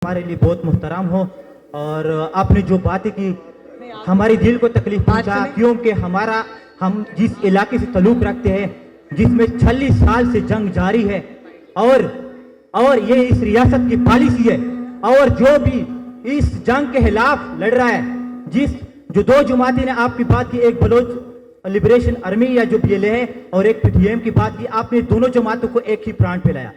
ہمارے لیے بہت محترم ہو, اور آپ نے جو باتیں کی ہماری دل کو تکلیف پہنچا, کیونکہ ہم جس علاقے سے تعلق رکھتے ہیں جس میں 46 سال سے جنگ جاری ہے, اور یہ اس ریاست کی پالیسی ہے, اور جو بھی اس جنگ کے خلاف لڑ رہا ہے, جو دو جماعتیں نے آپ کی بات کی, ایک بلوچ لبریشن آرمی یا جو PLA ہے اور ایک PTM کی بات کی, آپ نے دونوں جماعتوں کو ایک ہی پران پھیلایا,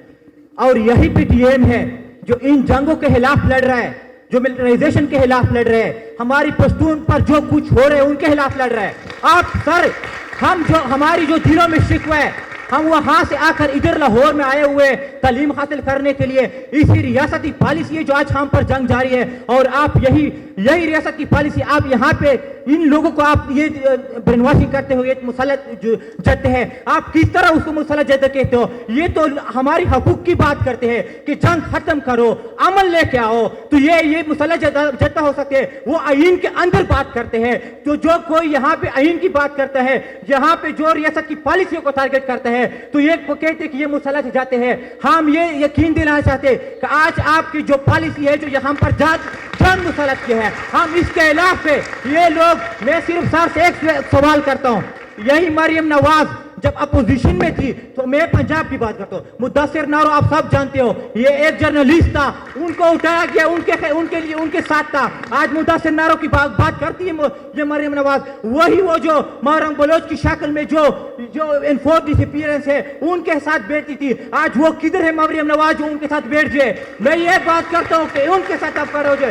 اور یہی PTM ہے جو ان جنگوں کے خلاف لڑ رہا ہے, جو ملٹرائزیشن کے خلاف لڑ رہے ہیں, ہماری پشتون پر جو کچھ ہو رہے ہیں ان کے خلاف لڑ رہے ہیں. آپ سر, ہماری جو دلوں میں شکوہ ہے, ہم وہاں سے آ کر ادھر لاہور میں آئے ہوئے تعلیم حاصل کرنے کے لیے, اسی ریاستی پالیسی ہے جو آج ہم پر جنگ جاری ہے, اور آپ یہی ریاست کی پالیسی آپ یہاں پہ ان لوگوں کو آپ یہ برین واشنگ کرتے ہو, یہ مسلح جدت ہے, آپ کس طرح اس کو مسلح جدت کہتے ہو؟ یہ تو ہماری حقوق کی بات کرتے ہیں کہ جنگ ختم کرو, عمل لے کے آؤ, تو یہ مسلح جدت ہو سکتے ہیں. وہ آئین کے اندر بات کرتے ہیں, جو کوئی یہاں پہ آئین کی بات کرتا ہے, یہاں پہ جو ریاست کی پالیسیوں کو ٹارگٹ کرتا ہے, تو یہ کہتے ہیں کہ یہ مسلح جاتے ہیں. ہم یہ یقین دلانا چاہتے ہیں کہ آج آپ کی جو پالیسی ہے جو یہاں پر جنگ مسلط کی ہے, ہم اس کے خلاف ہے. یہ لوگ, میں صرف سر سے ایک سوال کرتا ہوں, یہی مریم نواز جب اپوزیشن میں تھی تو میں پنجاب کی بات کرتا ہوں, مدثر نارو آپ سب جانتے ہو, یہ ایک جرنلسٹ تھا, ان کو اٹھایا گیا, ان کے ساتھ تھا. آج مدثر نارو کی بات کرتی ہے یہ مریم نواز, وہی وہ جو محرم بلوچ کی شکل میں جو انفورس ڈس اپیئرنس ہے ان کے ساتھ بیٹھتی تھی, آج وہ کدھر ہے مریم نواز جو ان کے ساتھ بیٹھ جائے؟ میں یہ بات کرتا ہوں کہ ان کے ساتھ آپ کر رہے ہو.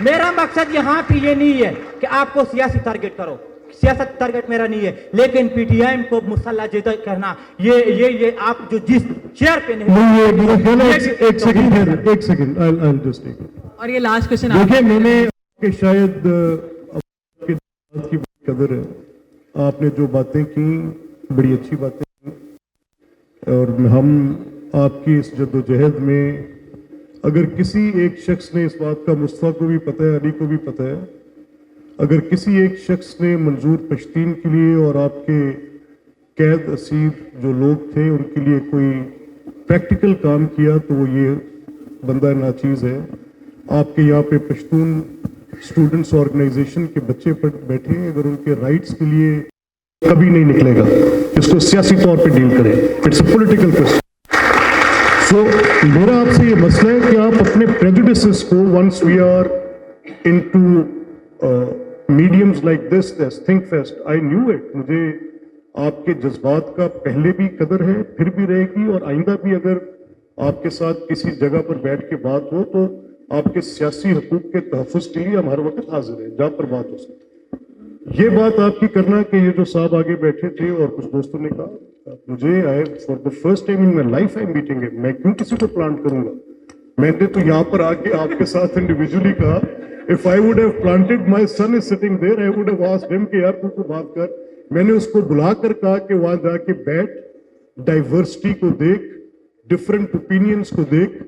میرا مقصد یہاں پہ یہ نہیں ہے کہ آپ کو سیاسی ٹارگٹ کرو, سیاست ٹارگٹ میرا نہیں ہے, لیکن PTM کو مسلح جدت کرنا, یہ آپ جو جس چیئر پہ نہیں. ایک سیکنڈ اور یہ لاسٹ کوشچن دیکھیں, میں نے کہ شاید آپ کی بات کی قدر ہے, آپ نے جو باتیں کی بڑی اچھی باتیں کی, اور ہم آپ کی اس جدوجہد میں اگر کسی ایک شخص نے اس بات کا, مصطفیٰ کو بھی پتہ ہے, علی کو بھی پتہ ہے, اگر کسی ایک شخص نے منظور پشتین کے لیے اور آپ کے قید اسیر جو لوگ تھے ان کے لیے کوئی پریکٹیکل کام کیا تو وہ یہ بندہ ناچیز ہے. آپ کے یہاں پہ پشتون اسٹوڈنٹس آرگنائزیشن کے بچے بیٹھے ہیں, اگر ان کے رائٹس کے لیے کبھی نہیں نکلے گا, اس کو سیاسی طور پہ ڈیل کریں, اٹس اے پولیٹیکل کوسچن. سو میرا آپ سے یہ مسئلہ ہے کہ آپ اپنے پریجوڈسز کو, once we are into mediums like this think fest, I knew it, مجھے آپ کے جذبات کا پہلے بھی قدر ہے, پھر بھی رہے گی, اور آئندہ بھی اگر آپ کے ساتھ کسی جگہ پر بیٹھ کے بات ہو تو آپ کے سیاسی حقوق کے تحفظ کے لیے ہم ہر وقت حاضر ہیں جہاں پر بات ہو سکتی. یہ بات آپ کی کرنا کہ یہ جو صاحب آگے بیٹھے تھے اور کچھ دوستوں نے کہا, مجھے for the first time in my life I am meeting ہم, میں کیوں کسی کو پلانٹ کروں گا؟ میں نے تو یہاں پر آ کے آپ کے ساتھ انڈیویجولی کہا, if I would have planted, my son is sitting there, I would have asked him کہ یار تو بات کر. میں نے اس کو بلا کر کہا کہ وہاں جا کے بیٹھ, ڈائیورسٹی کو دیکھ, ڈفرنٹ اوپینینز کو دیکھ,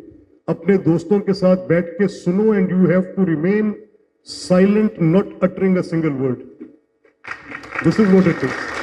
اپنے دوستوں کے ساتھ بیٹھ کے سنو, and you have to remain silent, not uttering a single word. This is what it is.